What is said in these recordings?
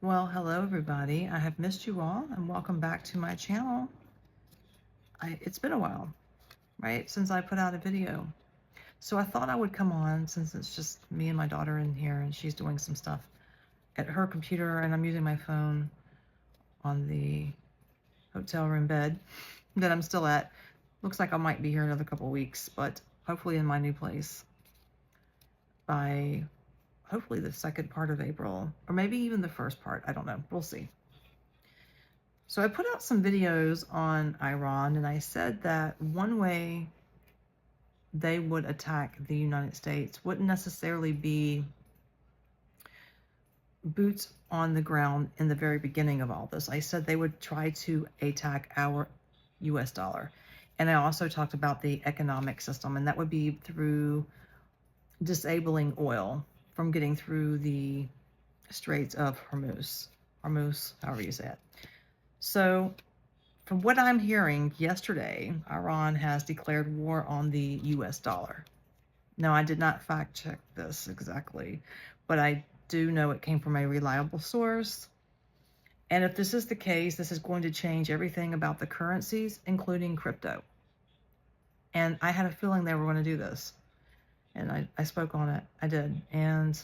Well, hello everybody. I have missed you all and welcome back to my channel. It's been a while, right, since I put out a video. So I thought I would come on since it's just me and my daughter in here and she's doing some stuff at her computer and I'm using my phone on the hotel room bed that I'm still at. Looks like I might be here another couple weeks, but hopefully in my new place by hopefully the second part of April, or maybe even the first part. I don't know. We'll see. So I put out some videos on Iran and I said that one way they would attack the United States wouldn't necessarily be boots on the ground in the very beginning of all this. I said they would try to attack our US dollar. And I also talked about the economic system, and that would be through disabling oil from getting through the Straits of Hormuz, however you say it. So from what I'm hearing, yesterday, Iran has declared war on the US dollar. Now, I did not fact check this exactly, but I do know it came from a reliable source. And if this is the case, this is going to change everything about the currencies, including crypto. And I had a feeling they were going to do this. And I spoke on it. I did. And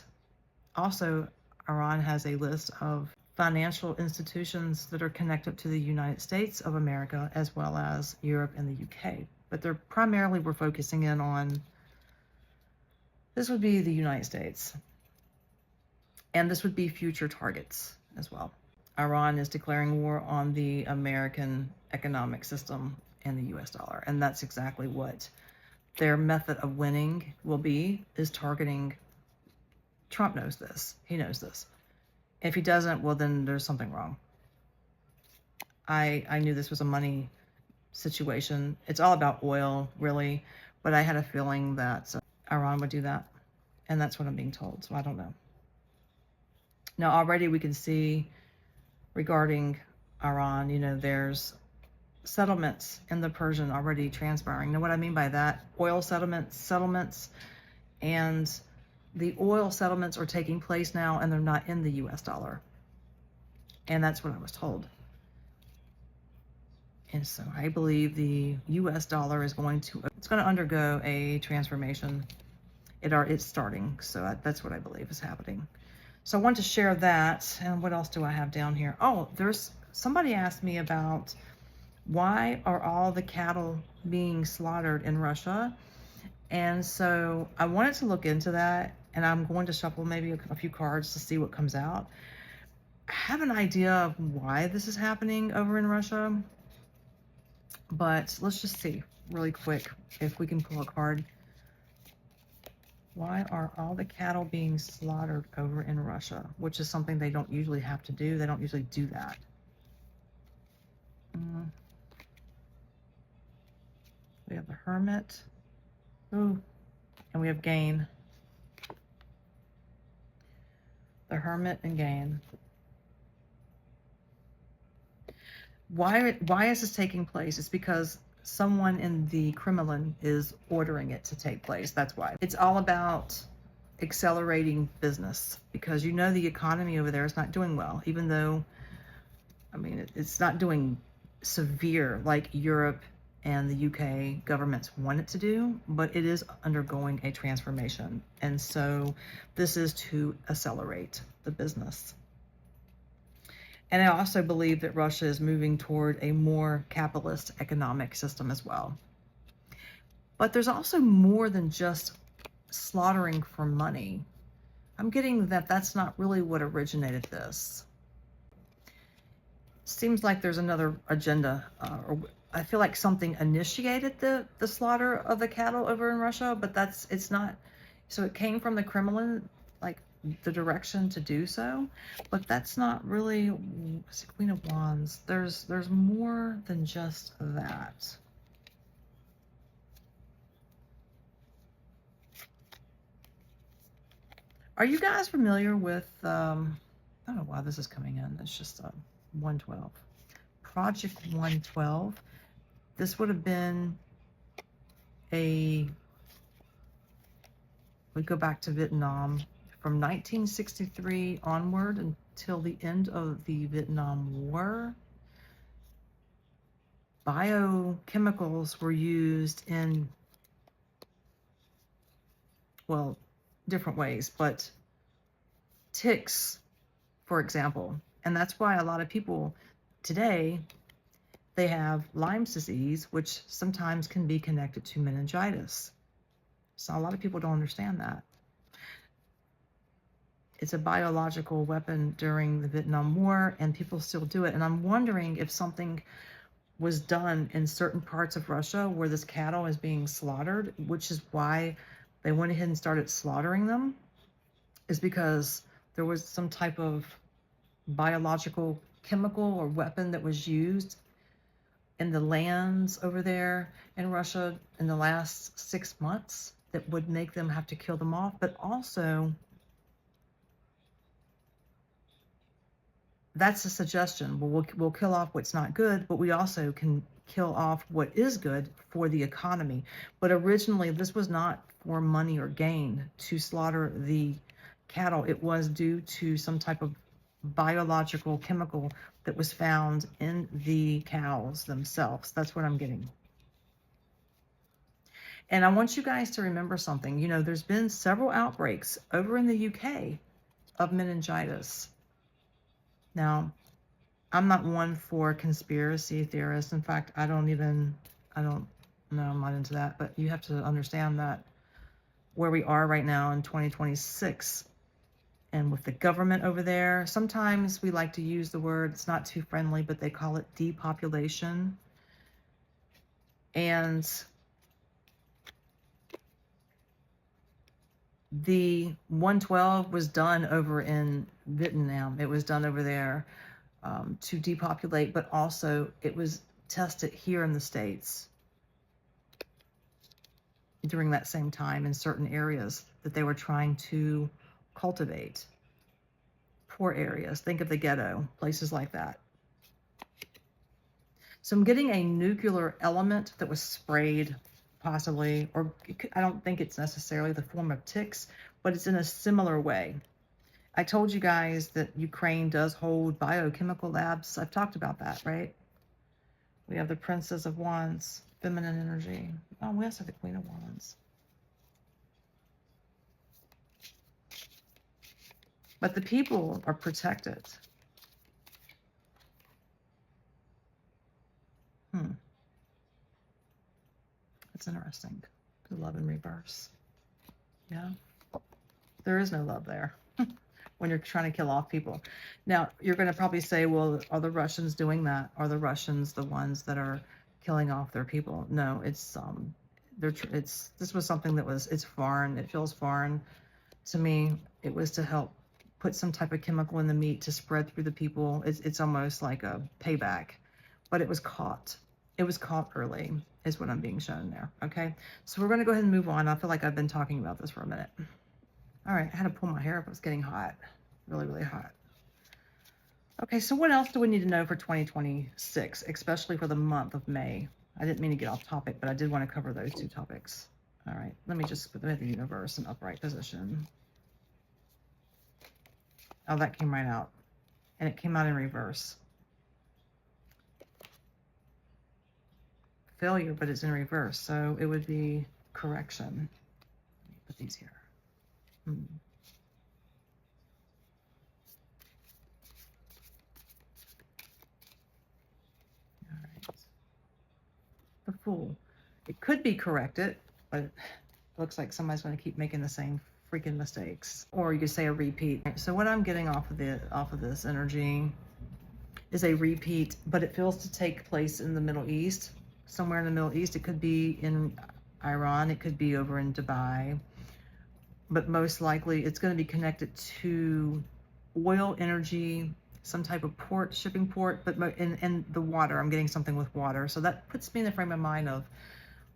also, Iran has a list of financial institutions that are connected to the United States of America, as well as Europe and the UK. But they're primarily, we're focusing in on, this would be the United States. And this would be future targets as well. Iran is declaring war on the American economic system and the US dollar. And that's exactly what their method of winning will be, is targeting. Trump knows this. He knows this. If he doesn't, well, then there's something wrong. I knew this was a money situation. It's all about oil, really. But I had a feeling that Iran would do that. And that's what I'm being told. So I don't know. Now, already we can see regarding Iran, you know, there's settlements in the Persian already transpiring. Now, what I mean by that, oil settlements, and the oil settlements are taking place now, and they're not in the US dollar. And that's what I was told. And so I believe the US dollar is going to undergo a transformation. It's starting. So that's what I believe is happening. So I want to share that. And what else do I have down here? Oh, there's somebody asked me about why are all the cattle being slaughtered in Russia? And so I wanted to look into that, and I'm going to shuffle maybe a few cards to see what comes out. I have an idea of why this is happening over in Russia, but let's just see really quick if we can pull a card. Why are all the cattle being slaughtered over in Russia? Which is something they don't usually have to do. They don't usually do that. We have the Hermit. Ooh, and we have Gain. The Hermit and Gain. Why is this taking place? It's because someone in the Kremlin is ordering it to take place. That's why. It's all about accelerating business, because you know the economy over there is not doing well, even though, I mean, it's not doing severe like Europe and the UK governments want it to do, but it is undergoing a transformation. And so this is to accelerate the business. And I also believe that Russia is moving toward a more capitalist economic system as well. But there's also more than just slaughtering for money. I'm getting that that's not really what originated this. Seems like there's another agenda, or I feel like something initiated the slaughter of the cattle over in Russia, but it's not. So it came from the Kremlin, like the direction to do so, but that's not really. It's the Queen of Wands. There's more than just that. Are you guys familiar with? I don't know why this is coming in. It's just 112. Project 112. This would have been we go back to Vietnam from 1963 onward until the end of the Vietnam War, biochemicals were used in, well, different ways, but ticks, for example. And that's why a lot of people today, they have Lyme's disease, which sometimes can be connected to meningitis. So a lot of people don't understand that. It's a biological weapon during the Vietnam War, and people still do it. And I'm wondering if something was done in certain parts of Russia where this cattle is being slaughtered, which is why they went ahead and started slaughtering them, is because there was some type of biological chemical or weapon that was used in the lands over there in Russia in the last 6 months that would make them have to kill them off. But also, that's a suggestion. Well, we'll kill off what's not good, but we also can kill off what is good for the economy. But originally, this was not for money or gain to slaughter the cattle. It was due to some type of biological chemical that was found in the cows themselves. That's what I'm getting. And I want you guys to remember something. You know, there's been several outbreaks over in the UK of meningitis. Now, I'm not one for conspiracy theorists. In fact, I don't know, I'm not into that. But you have to understand that where we are right now in 2026, and with the government over there, sometimes we like to use the word, it's not too friendly, but they call it depopulation. And the 112 was done over in Vietnam. It was done over there to depopulate, but also it was tested here in the States during that same time in certain areas that they were trying to cultivate. Poor areas. Think of the ghetto, places like that. So I'm getting a nuclear element that was sprayed, possibly, or I don't think it's necessarily the form of ticks, but it's in a similar way. I told you guys that Ukraine does hold biochemical labs. I've talked about that, right? We have the Princess of Wands, feminine energy. Oh, we also have the Queen of Wands. But the people are protected. That's interesting. The love in reverse. Yeah. There is no love there when you're trying to kill off people. Now, you're going to probably say, well, are the Russians doing that? Are the Russians the ones that are killing off their people? No, it's this was something that it's foreign. It feels foreign to me. It was to help put some type of chemical in the meat to spread through the people. It's almost like a payback, but it was caught. It was caught early is what I'm being shown there. Okay, so we're going to go ahead and move on. I feel like I've been talking about this for a minute. All right, I had to pull my hair up. It was getting hot, really, really hot. Okay, so what else do we need to know for 2026, especially for the month of May? I didn't mean to get off topic, but I did want to cover those two topics. All right, let me just put the universe in upright position. Oh, that came right out. And it came out in reverse. Failure, but it's in reverse, so it would be correction. Let me put these here. All right. The Fool. It could be corrected, but it looks like somebody's going to keep making the same freaking mistakes. Or you could say a repeat. So what I'm getting off of this energy is a repeat, but it feels to take place in the Middle East. Somewhere in the Middle East. It could be in Iran. It could be over in Dubai. But most likely it's going to be connected to oil, energy, some type of port, shipping port, but in the water. I'm getting something with water. So that puts me in the frame of mind of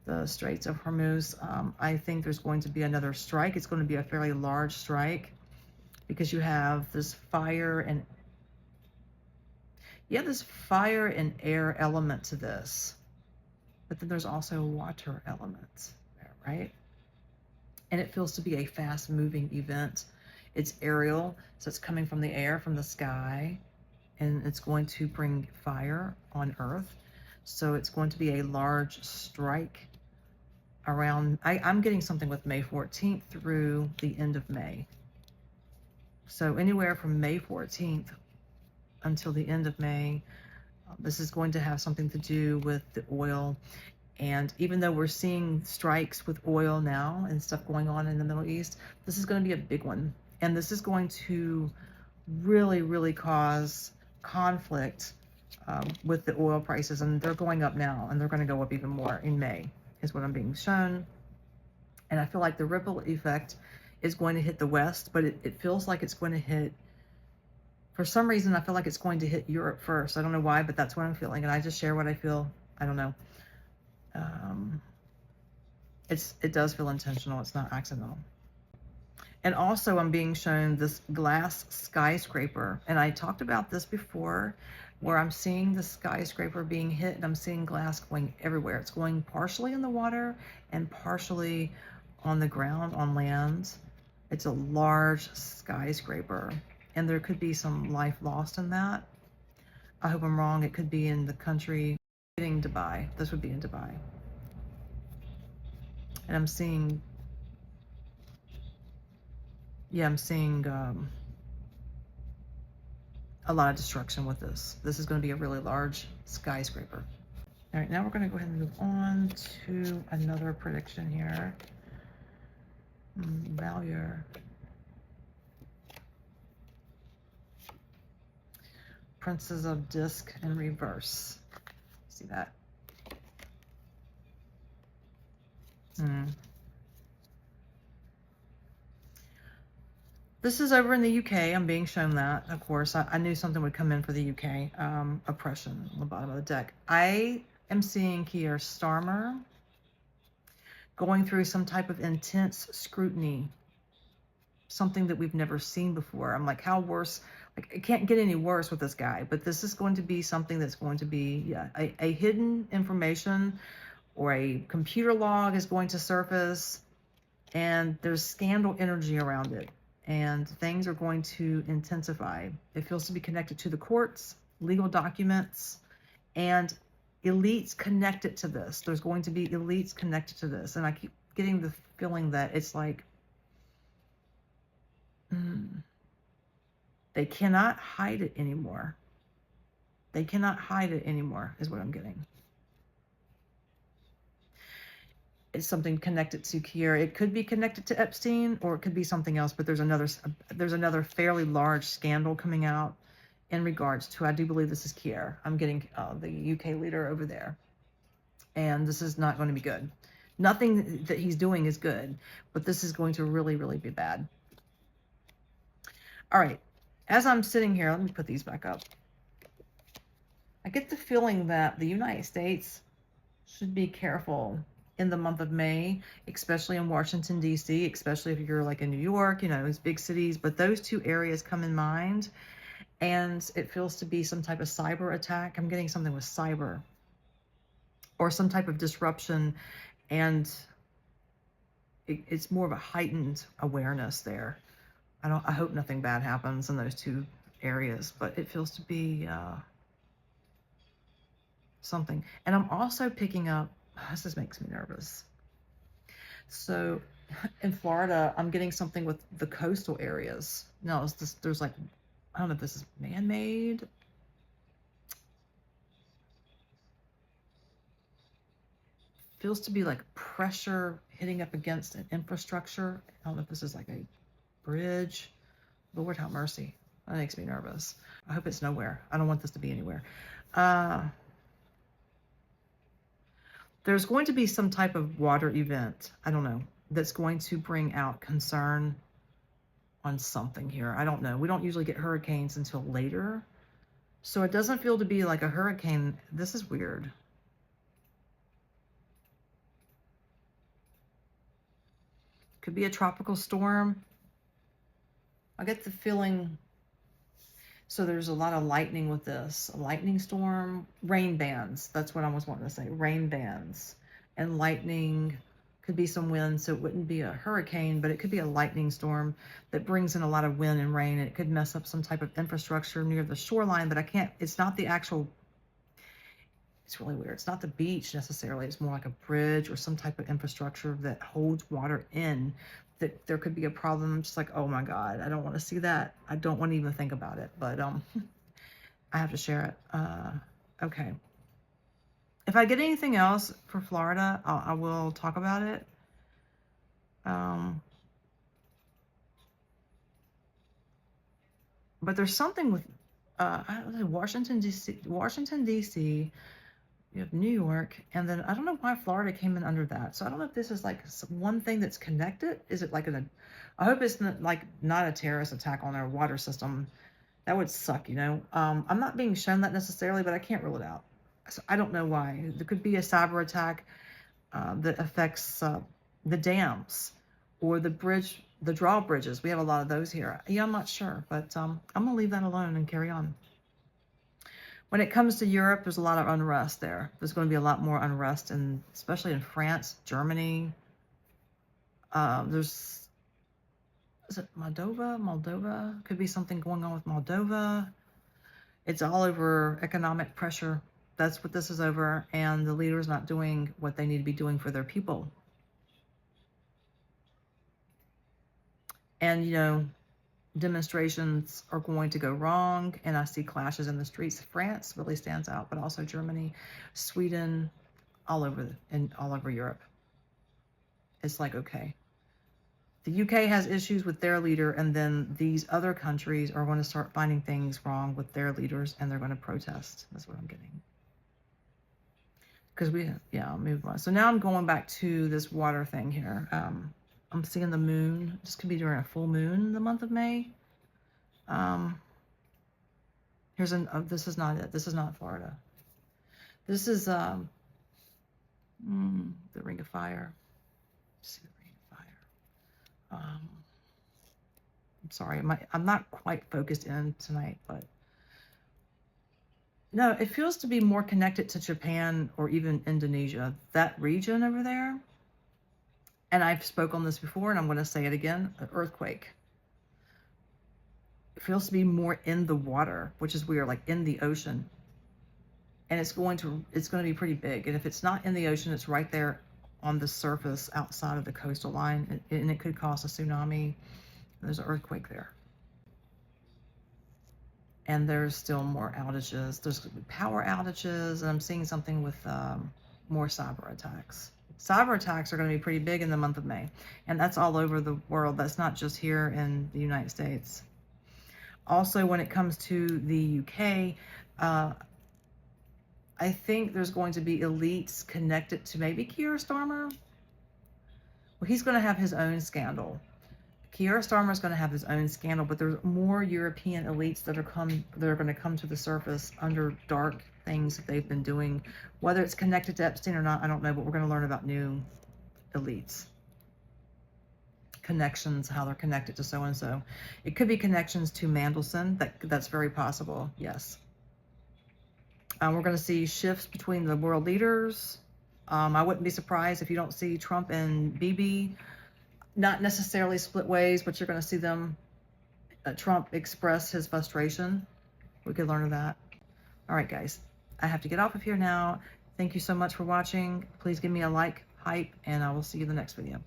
the Straits of Hormuz. I think there's going to be another strike. It's going to be a fairly large strike because you have this fire and air element to this. But then there's also a water element there, right? And it feels to be a fast-moving event. It's aerial, so it's coming from the air, from the sky, and it's going to bring fire on Earth. So it's going to be a large strike around, I'm getting something with May 14th through the end of May. So anywhere from May 14th until the end of May, this is going to have something to do with the oil. And even though we're seeing strikes with oil now and stuff going on in the Middle East, this is going to be a big one. And this is going to really, really cause conflict with the oil prices. And they're going up now, and they're going to go up even more in May, is what I'm being shown. And I feel like the ripple effect is going to hit the West, but it feels like it's going to hit, for some reason, I feel like it's going to hit Europe first. I don't know why, but that's what I'm feeling. And I just share what I feel. I don't know. It does feel intentional. It's not accidental. And also I'm being shown this glass skyscraper. And I talked about this before, where I'm seeing the skyscraper being hit and I'm seeing glass going everywhere. It's going partially in the water and partially on the ground, on land. It's a large skyscraper, and there could be some life lost in that. I hope I'm wrong. It could be in the country, in Dubai. This would be in Dubai. And I'm seeing, yeah, I'm seeing a lot of destruction with this. This is going to be a really large skyscraper. All right, now we're going to go ahead and move on to another prediction here. Value. Princes of Disc in reverse. See that? This is over in the UK. I'm being shown that, of course. I knew something would come in for the UK. Oppression on the bottom of the deck. I am seeing Keir Starmer going through some type of intense scrutiny, something that we've never seen before. I'm like, how worse? Like, it can't get any worse with this guy, but this is going to be something that's going to be, yeah, a hidden information, or a computer log is going to surface, and there's scandal energy around it, and things are going to intensify. It feels to be connected to the courts, legal documents, and elites connected to this. There's going to be elites connected to this, and I keep getting the feeling that it's like, they cannot hide it anymore. They cannot hide it anymore, is what I'm getting. It's something connected to Keir. It could be connected to Epstein, or it could be something else, but there's another fairly large scandal coming out in regards to, I do believe this is Keir. I'm getting the UK leader over there. And this is not going to be good. Nothing that he's doing is good, but this is going to really, really be bad. All right. As I'm sitting here, let me put these back up. I get the feeling that the United States should be careful in the month of May, especially in Washington, D.C., especially if you're like in New York, you know, those big cities. But those two areas come in mind, and it feels to be some type of cyber attack. I'm getting something with cyber, or some type of disruption, and it's more of a heightened awareness there. I hope nothing bad happens in those two areas, but it feels to be something. And I'm also picking up, this just makes me nervous. So in Florida, I'm getting something with the coastal areas. No, it's just, there's like, I don't know if this is man-made. Feels to be like pressure hitting up against an infrastructure. I don't know if this is like a bridge. Lord have mercy. That makes me nervous. I hope it's nowhere. I don't want this to be anywhere. There's going to be some type of water event, I don't know, that's going to bring out concern on something here. I don't know. We don't usually get hurricanes until later. So it doesn't feel to be like a hurricane. This is weird. Could be a tropical storm. I get the feeling, so there's a lot of lightning with this. A lightning storm, rain bands. That's what I was wanting to say. Rain bands and lightning Could be some wind, so it wouldn't be a hurricane, but it could be a lightning storm that brings in a lot of wind and rain, and it could mess up some type of infrastructure near the shoreline, but I can't, it's not the actual, it's really weird. It's not the beach necessarily. It's more like a bridge or some type of infrastructure that holds water in, that there could be a problem. I'm just like, oh my God, I don't want to see that. I don't want to even think about it, but I have to share it. Okay. If I get anything else for Florida, I will talk about it. But there's something with I don't know, Washington D.C. You have New York, and then I don't know why Florida came in under that. So I don't know if this is like one thing that's connected. Is it like I hope it's not a terrorist attack on our water system. That would suck, you know. I'm not being shown that necessarily, but I can't rule it out. So I don't know why. There could be a cyber attack that affects the dams or the drawbridges. We have a lot of those here. Yeah, I'm not sure, but I'm gonna leave that alone and carry on. When it comes to Europe, there's a lot of unrest there. There's going to be a lot more unrest, especially in France, Germany. Is it Moldova? Moldova? Could be something going on with Moldova. It's all over economic pressure. That's what this is over, and the leaders not doing what they need to be doing for their people. And, you know, demonstrations are going to go wrong, and I see clashes in the streets. France really stands out, but also Germany, Sweden, all over Europe. It's like, okay, the UK has issues with their leader, and then these other countries are going to start finding things wrong with their leaders, and they're going to protest. That's what I'm getting. Because I'll move on. So now I'm going back to this water thing here. I'm seeing the moon. This could be during a full moon in the month of May. This is not it. This is not Florida. This is the Ring of Fire. Let's see the Ring of Fire. I'm sorry, I'm not quite focused in tonight, but no, it feels to be more connected to Japan or even Indonesia, that region over there. And I've spoken on this before, and I'm going to say it again, an earthquake. It feels to be more in the water, which is weird, like in the ocean. And it's going to be pretty big. And if it's not in the ocean, it's right there on the surface outside of the coastal line, and it could cause a tsunami. There's an earthquake there. And there's still more outages. There's power outages, and I'm seeing something with more cyber attacks. Cyber attacks are going to be pretty big in the month of May, and that's all over the world. That's not just here in the United States. Also, when it comes to the UK, I think there's going to be elites connected to maybe Keir Starmer. Well, he's going to have his own scandal. Keir Starmer is going to have his own scandal, but there's more European elites that are going to come to the surface under dark things that they've been doing. Whether it's connected to Epstein or not, I don't know, but we're going to learn about new elites. Connections, how they're connected to so-and-so. It could be connections to Mandelson. That's very possible, yes. We're going to see shifts between the world leaders. I wouldn't be surprised if you don't see Trump and Bibi not necessarily split ways, but you're going to see them, Trump express his frustration. We could learn of that. All right, guys, I have to get off of here now. Thank you so much for watching. Please give me a like, hype, and I will see you in the next video.